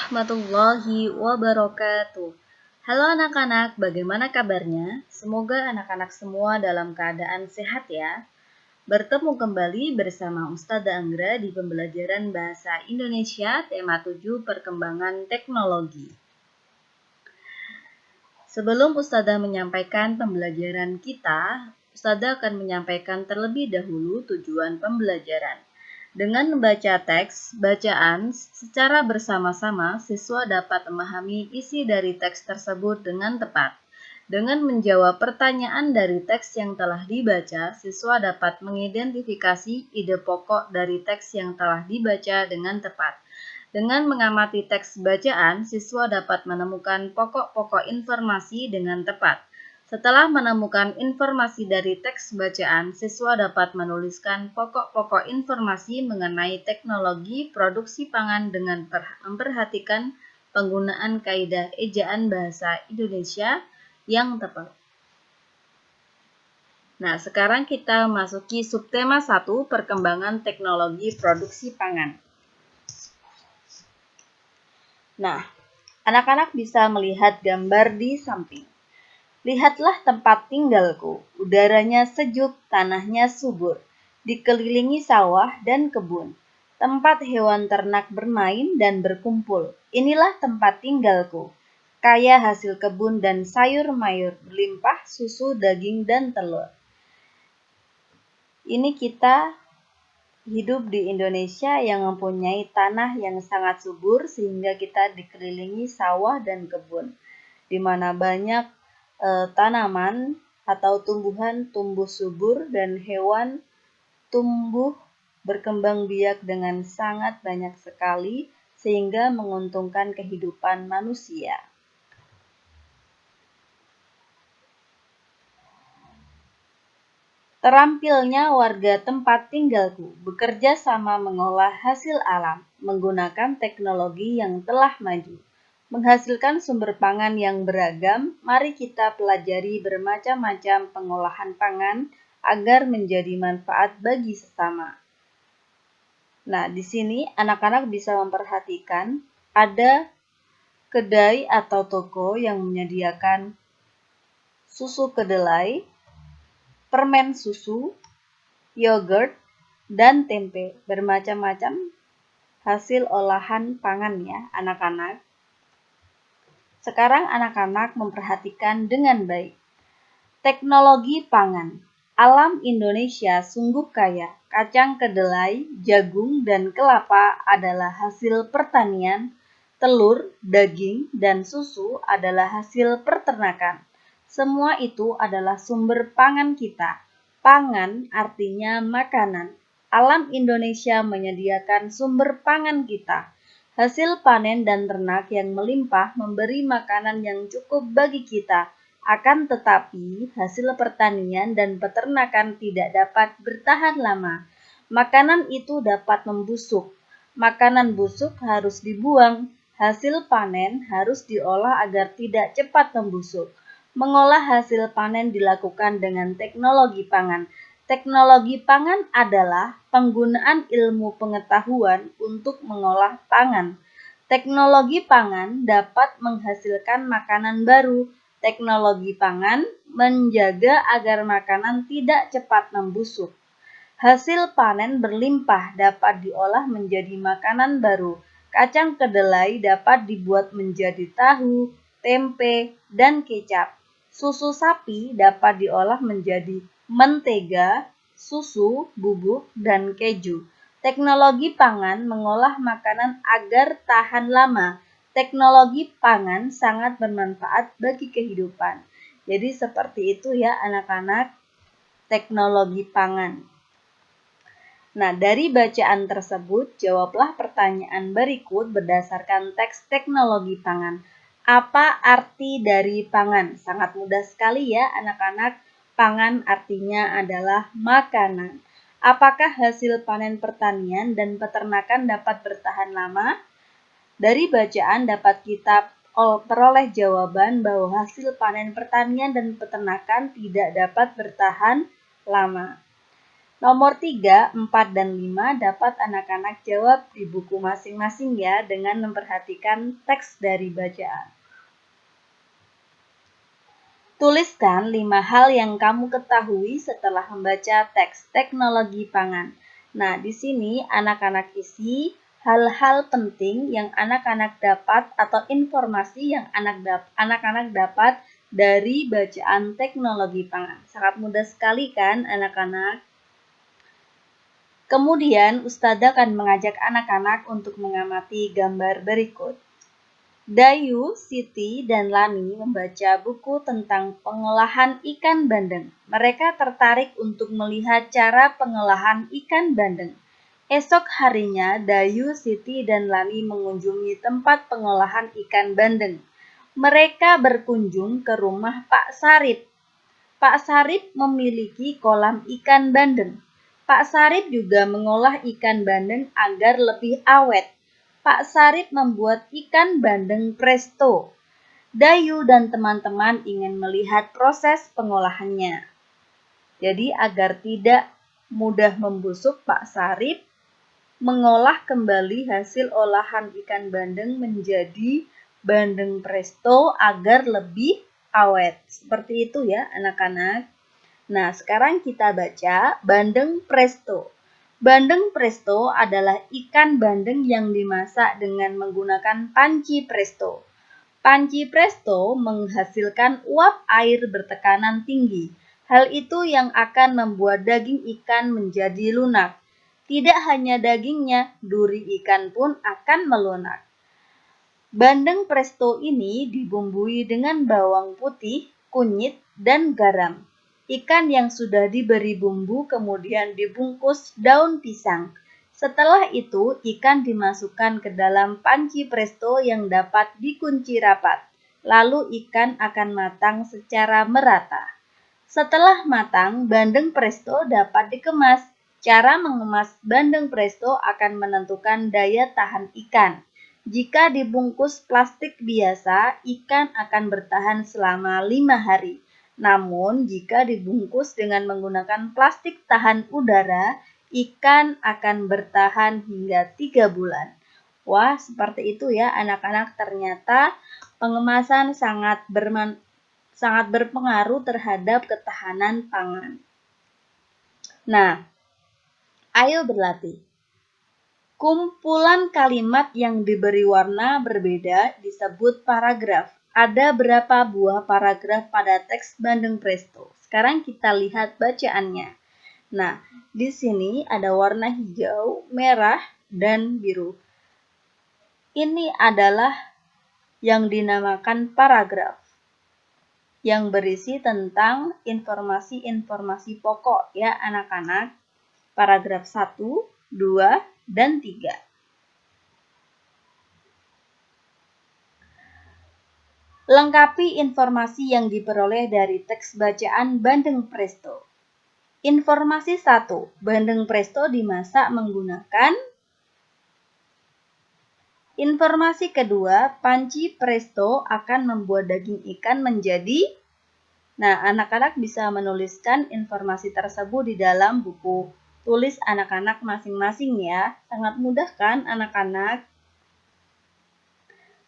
warahmatullahi wabarakatuh. Halo anak-anak, bagaimana kabarnya? Semoga anak-anak semua dalam keadaan sehat ya. Bertemu kembali bersama Ustazah Anggra di pembelajaran Bahasa Indonesia tema 7 Perkembangan Teknologi. Sebelum Ustazah menyampaikan pembelajaran kita, Ustazah akan menyampaikan terlebih dahulu tujuan pembelajaran. Dengan membaca teks bacaan secara bersama-sama, siswa dapat memahami isi dari teks tersebut dengan tepat. Dengan menjawab pertanyaan dari teks yang telah dibaca, siswa dapat mengidentifikasi ide pokok dari teks yang telah dibaca dengan tepat. Dengan mengamati teks bacaan, siswa dapat menemukan pokok-pokok informasi dengan tepat. Setelah menemukan informasi dari teks bacaan, siswa dapat menuliskan pokok-pokok informasi mengenai teknologi produksi pangan dengan memperhatikan penggunaan kaidah ejaan bahasa Indonesia yang tepat. Nah, sekarang kita masuki subtema 1, perkembangan teknologi produksi pangan. Nah, anak-anak bisa melihat gambar di samping. Lihatlah tempat tinggalku, udaranya sejuk, tanahnya subur, dikelilingi sawah dan kebun. Tempat hewan ternak bermain dan berkumpul. Inilah tempat tinggalku, kaya hasil kebun dan sayur-mayur, berlimpah susu, daging, dan telur. Ini kita hidup di Indonesia yang mempunyai tanah yang sangat subur sehingga kita dikelilingi sawah dan kebun, di mana banyak tanaman atau tumbuhan tumbuh subur dan hewan tumbuh berkembang biak dengan sangat banyak sekali sehingga menguntungkan kehidupan manusia. Terampilnya warga tempat tinggalku bekerja sama mengolah hasil alam menggunakan teknologi yang telah maju. Menghasilkan sumber pangan yang beragam, mari kita pelajari bermacam-macam pengolahan pangan agar menjadi manfaat bagi sesama. Nah, di sini anak-anak bisa memperhatikan ada kedai atau toko yang menyediakan susu kedelai, permen susu, yogurt, dan tempe, bermacam-macam hasil olahan pangan ya anak-anak. Sekarang anak-anak memperhatikan dengan baik. Teknologi pangan. Alam Indonesia sungguh kaya. Kacang kedelai, jagung, dan kelapa adalah hasil pertanian. Telur, daging, dan susu adalah hasil peternakan. Semua itu adalah sumber pangan kita. Pangan artinya makanan. Alam Indonesia menyediakan sumber pangan kita. Hasil panen dan ternak yang melimpah memberi makanan yang cukup bagi kita. Akan tetapi, hasil pertanian dan peternakan tidak dapat bertahan lama. Makanan itu dapat membusuk. Makanan busuk harus dibuang. Hasil panen harus diolah agar tidak cepat membusuk. Mengolah hasil panen dilakukan dengan teknologi pangan. Teknologi pangan adalah penggunaan ilmu pengetahuan untuk mengolah pangan. Teknologi pangan dapat menghasilkan makanan baru. Teknologi pangan menjaga agar makanan tidak cepat membusuk. Hasil panen berlimpah dapat diolah menjadi makanan baru. Kacang kedelai dapat dibuat menjadi tahu, tempe, dan kecap. Susu sapi dapat diolah menjadi mentega, susu, bubuk, dan keju. Teknologi pangan mengolah makanan agar tahan lama. Teknologi pangan sangat bermanfaat bagi kehidupan. Jadi seperti itu ya anak-anak, teknologi pangan. Nah, dari bacaan tersebut, jawablah pertanyaan berikut berdasarkan teks teknologi pangan. Apa arti dari pangan? Sangat mudah sekali ya anak-anak. Pangan artinya adalah makanan. Apakah hasil panen pertanian dan peternakan dapat bertahan lama? Dari bacaan dapat kita peroleh jawaban bahwa hasil panen pertanian dan peternakan tidak dapat bertahan lama. Nomor 3, 4, dan 5 dapat anak-anak jawab di buku masing-masing ya dengan memperhatikan teks dari bacaan. Tuliskan 5 hal yang kamu ketahui setelah membaca teks teknologi pangan. Nah, di sini anak-anak isi hal-hal penting yang anak-anak dapat atau informasi yang anak-anak dapat dari bacaan teknologi pangan. Sangat mudah sekali kan anak-anak? Kemudian Ustadzah akan mengajak anak-anak untuk mengamati gambar berikut. Dayu, Siti, dan Lani membaca buku tentang pengolahan ikan bandeng. Mereka tertarik untuk melihat cara pengolahan ikan bandeng. Esok harinya, Dayu, Siti, dan Lani mengunjungi tempat pengolahan ikan bandeng. Mereka berkunjung ke rumah Pak Sarip. Pak Sarip memiliki kolam ikan bandeng. Pak Sarip juga mengolah ikan bandeng agar lebih awet. Pak Sarip membuat ikan bandeng presto. Dayu dan teman-teman ingin melihat proses pengolahannya. Jadi agar tidak mudah membusuk, Pak Sarip mengolah kembali hasil olahan ikan bandeng menjadi bandeng presto agar lebih awet. Seperti itu ya anak-anak. Nah, sekarang kita baca bandeng presto. Bandeng presto adalah ikan bandeng yang dimasak dengan menggunakan panci presto. Panci presto menghasilkan uap air bertekanan tinggi. Hal itu yang akan membuat daging ikan menjadi lunak. Tidak hanya dagingnya, duri ikan pun akan melunak. Bandeng presto ini dibumbui dengan bawang putih, kunyit, dan garam. Ikan yang sudah diberi bumbu kemudian dibungkus daun pisang. Setelah itu, ikan dimasukkan ke dalam panci presto yang dapat dikunci rapat. Lalu ikan akan matang secara merata. Setelah matang, bandeng presto dapat dikemas. Cara mengemas bandeng presto akan menentukan daya tahan ikan. Jika dibungkus plastik biasa, ikan akan bertahan selama 5 hari. Namun, jika dibungkus dengan menggunakan plastik tahan udara, ikan akan bertahan hingga 3 bulan. Wah, seperti itu ya anak-anak, ternyata pengemasan sangat berpengaruh terhadap ketahanan pangan. Nah, ayo berlatih. Kumpulan kalimat yang diberi warna berbeda disebut paragraf. Ada berapa buah paragraf pada teks bandeng presto? Sekarang kita lihat bacaannya. Nah, di sini ada warna hijau, merah, dan biru. Ini adalah yang dinamakan paragraf, yang berisi tentang informasi-informasi pokok ya anak-anak. Paragraf 1, 2, dan 3. Lengkapi informasi yang diperoleh dari teks bacaan bandeng presto. Informasi 1. Bandeng presto dimasak menggunakan. Informasi kedua, panci presto akan membuat daging ikan menjadi. Nah, anak-anak bisa menuliskan informasi tersebut di dalam buku tulis anak-anak masing-masing ya. Sangat mudah kan anak-anak?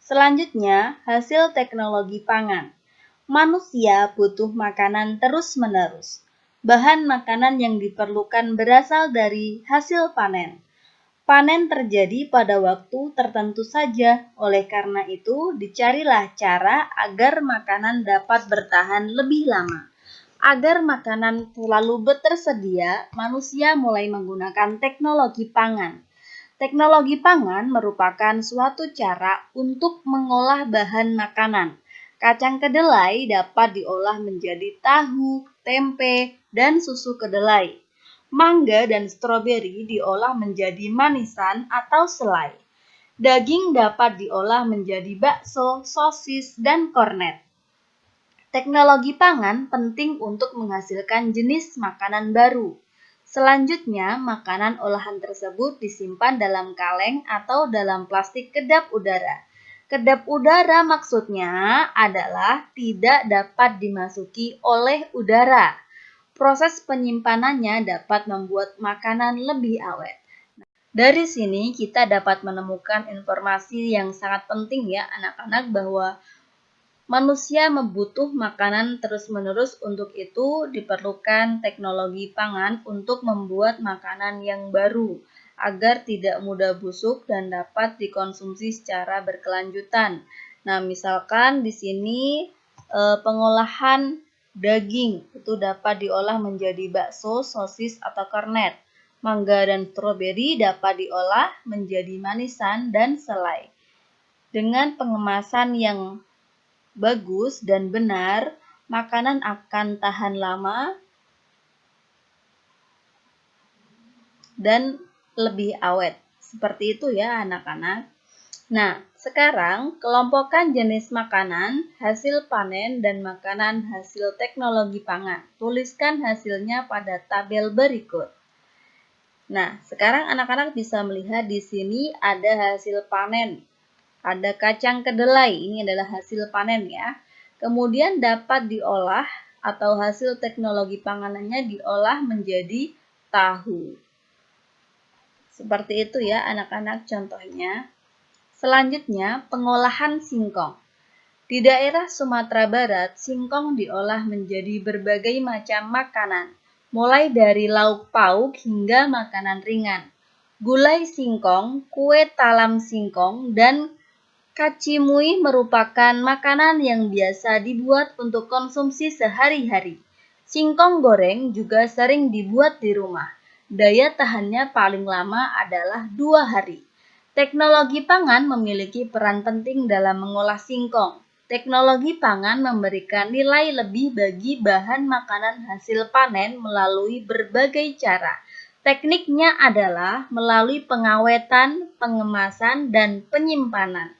Selanjutnya, hasil teknologi pangan. Manusia butuh makanan terus-menerus. Bahan makanan yang diperlukan berasal dari hasil panen. Panen terjadi pada waktu tertentu saja, oleh karena itu dicarilah cara agar makanan dapat bertahan lebih lama. Agar makanan selalu tersedia, manusia mulai menggunakan teknologi pangan. Teknologi pangan merupakan suatu cara untuk mengolah bahan makanan. Kacang kedelai dapat diolah menjadi tahu, tempe, dan susu kedelai. Mangga dan stroberi diolah menjadi manisan atau selai. Daging dapat diolah menjadi bakso, sosis, dan kornet. Teknologi pangan penting untuk menghasilkan jenis makanan baru. Selanjutnya, makanan olahan tersebut disimpan dalam kaleng atau dalam plastik kedap udara. Kedap udara maksudnya adalah tidak dapat dimasuki oleh udara. proses penyimpanannya dapat membuat makanan lebih awet. Dari sini kita dapat menemukan informasi yang sangat penting ya anak-anak, bahwa manusia membutuh makanan terus-menerus. Untuk itu diperlukan teknologi pangan untuk membuat makanan yang baru agar tidak mudah busuk dan dapat dikonsumsi secara berkelanjutan. Nah, misalkan di sini pengolahan daging itu dapat diolah menjadi bakso, sosis, atau kornet. Mangga dan stroberi dapat diolah menjadi manisan dan selai. Dengan pengemasan yang bagus dan benar, makanan akan tahan lama dan lebih awet. Seperti itu ya anak-anak. Nah, sekarang kelompokkan jenis makanan, hasil panen, dan makanan hasil teknologi pangan. Tuliskan hasilnya pada tabel berikut. Nah, sekarang anak-anak bisa melihat di sini ada hasil panen. Ada kacang kedelai, ini adalah hasil panen ya. Kemudian dapat diolah atau hasil teknologi panganannya diolah menjadi tahu. Seperti itu ya anak-anak contohnya. Selanjutnya, pengolahan singkong. Di daerah Sumatera Barat, singkong diolah menjadi berbagai macam makanan, mulai dari lauk pauk hingga makanan ringan. Gulai singkong, kue talam singkong, dan kacimui merupakan makanan yang biasa dibuat untuk konsumsi sehari-hari. Singkong goreng juga sering dibuat di rumah. Daya tahannya paling lama adalah 2 hari. Teknologi pangan memiliki peran penting dalam mengolah singkong. Teknologi pangan memberikan nilai lebih bagi bahan makanan hasil panen melalui berbagai cara. Tekniknya adalah melalui pengawetan, pengemasan, dan penyimpanan.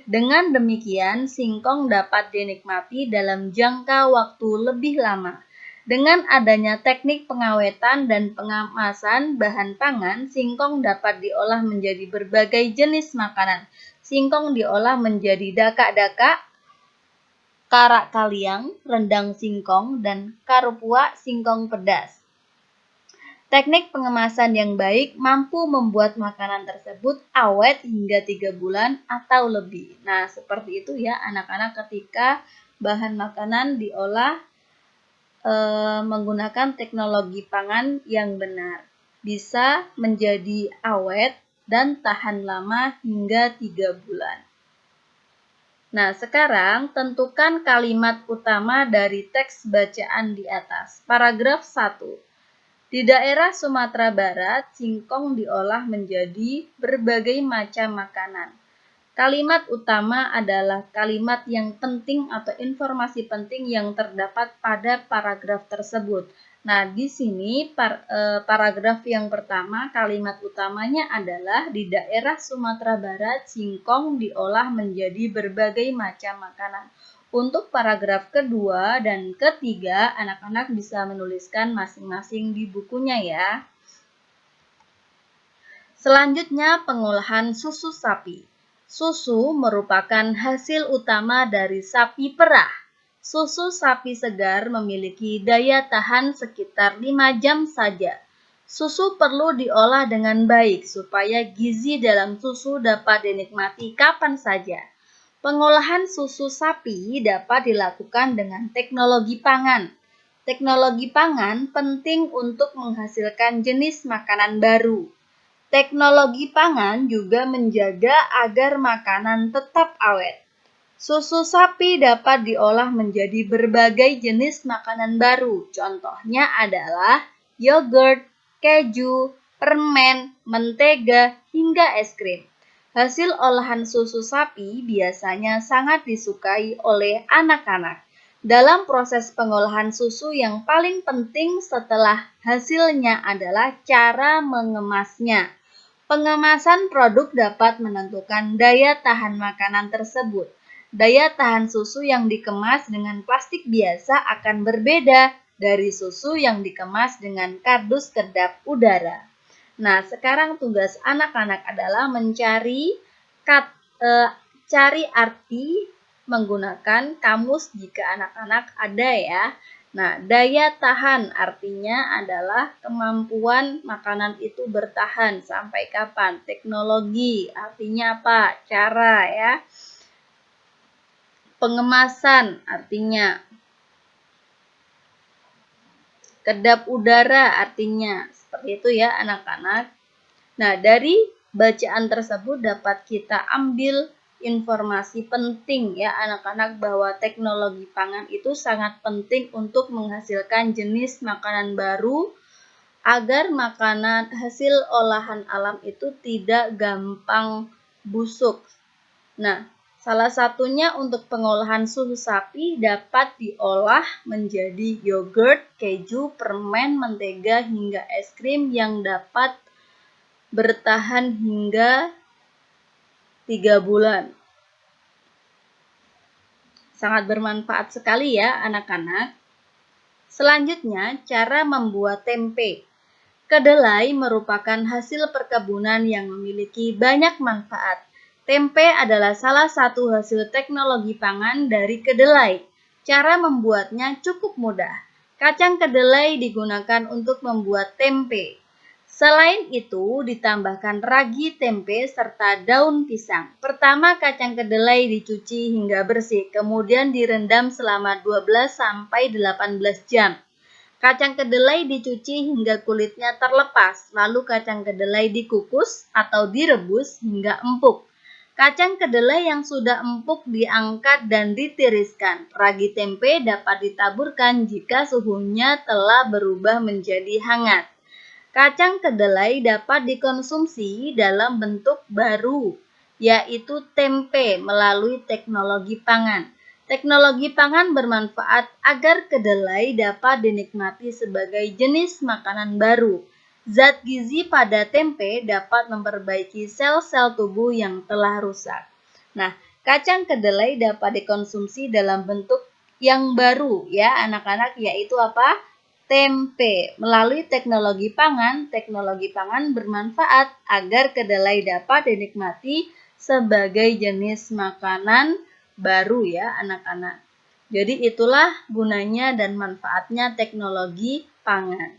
Dengan demikian, singkong dapat dinikmati dalam jangka waktu lebih lama. Dengan adanya teknik pengawetan dan pengemasan bahan pangan, singkong dapat diolah menjadi berbagai jenis makanan. Singkong diolah menjadi daka-daka, karak kaliang, rendang singkong, dan karupua singkong pedas. Teknik pengemasan yang baik mampu membuat makanan tersebut awet hingga 3 bulan atau lebih. Nah, seperti itu ya anak-anak, ketika bahan makanan diolah menggunakan teknologi pangan yang benar. Bisa menjadi awet dan tahan lama hingga 3 bulan. Nah, sekarang tentukan kalimat utama dari teks bacaan di atas. Paragraf 1. Di daerah Sumatera Barat, singkong diolah menjadi berbagai macam makanan. Kalimat utama adalah kalimat yang penting atau informasi penting yang terdapat pada paragraf tersebut. Nah, di sini paragraf yang pertama, kalimat utamanya adalah di daerah Sumatera Barat, singkong diolah menjadi berbagai macam makanan. Untuk paragraf kedua dan ketiga, anak-anak bisa menuliskan masing-masing di bukunya ya. Selanjutnya, pengolahan susu sapi. Susu merupakan hasil utama dari sapi perah. Susu sapi segar memiliki daya tahan sekitar 5 jam saja. Susu perlu diolah dengan baik supaya gizi dalam susu dapat dinikmati kapan saja. Pengolahan susu sapi dapat dilakukan dengan teknologi pangan. Teknologi pangan penting untuk menghasilkan jenis makanan baru. Teknologi pangan juga menjaga agar makanan tetap awet. Susu sapi dapat diolah menjadi berbagai jenis makanan baru. Contohnya adalah yogurt, keju, permen, mentega, hingga es krim. Hasil olahan susu sapi biasanya sangat disukai oleh anak-anak. Dalam proses pengolahan susu, yang paling penting setelah hasilnya adalah cara mengemasnya. Pengemasan produk dapat menentukan daya tahan makanan tersebut. Daya tahan susu yang dikemas dengan plastik biasa akan berbeda dari susu yang dikemas dengan kardus kedap udara. Nah, sekarang tugas anak-anak adalah mencari cari arti menggunakan kamus jika anak-anak ada ya. Nah, daya tahan artinya adalah kemampuan makanan itu bertahan sampai kapan. Teknologi artinya apa? Cara ya. Pengemasan artinya. Kedap udara artinya. Seperti itu ya anak-anak. Nah, dari bacaan tersebut dapat kita ambil informasi penting ya anak-anak bahwa teknologi pangan itu sangat penting untuk menghasilkan jenis makanan baru agar makanan hasil olahan alam itu tidak gampang busuk. Nah, salah satunya untuk pengolahan susu sapi dapat diolah menjadi yogurt, keju, permen, mentega hingga es krim yang dapat bertahan hingga 3 bulan. Sangat bermanfaat sekali ya anak-anak. Selanjutnya, cara membuat tempe. Kedelai merupakan hasil perkebunan yang memiliki banyak manfaat. Tempe adalah salah satu hasil teknologi pangan dari kedelai. Cara membuatnya cukup mudah. Kacang kedelai digunakan untuk membuat tempe. Selain itu, ditambahkan ragi tempe serta daun pisang. Pertama, kacang kedelai dicuci hingga bersih, kemudian direndam selama 12-18 jam. Kacang kedelai dicuci hingga kulitnya terlepas, lalu kacang kedelai dikukus atau direbus hingga empuk. Kacang kedelai yang sudah empuk diangkat dan ditiriskan. Ragi tempe dapat ditaburkan jika suhunya telah berubah menjadi hangat. Kacang kedelai dapat dikonsumsi dalam bentuk baru, yaitu tempe melalui teknologi pangan. Teknologi pangan bermanfaat agar kedelai dapat dinikmati sebagai jenis makanan baru. Zat gizi pada tempe dapat memperbaiki sel-sel tubuh yang telah rusak. Nah, kacang kedelai dapat dikonsumsi dalam bentuk yang baru ya anak-anak, yaitu apa? Tempe. Melalui teknologi pangan bermanfaat agar kedelai dapat dinikmati sebagai jenis makanan baru ya anak-anak. Jadi itulah gunanya dan manfaatnya teknologi pangan.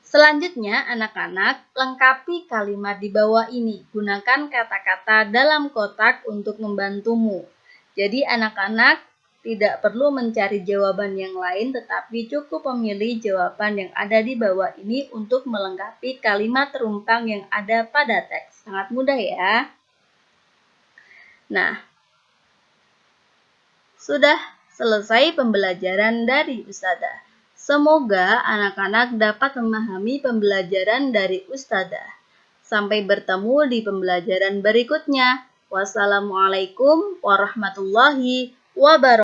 Selanjutnya anak-anak, lengkapi kalimat di bawah ini. Gunakan kata-kata dalam kotak untuk membantumu. Jadi anak-anak tidak perlu mencari jawaban yang lain, tetapi cukup memilih jawaban yang ada di bawah ini untuk melengkapi kalimat terumpang yang ada pada teks. Sangat mudah ya. Nah, sudah selesai pembelajaran dari Ustadzah. Semoga anak-anak dapat memahami pembelajaran dari Ustadzah. Sampai bertemu di pembelajaran berikutnya. Wassalamualaikum warahmatullahi wabarakatuh.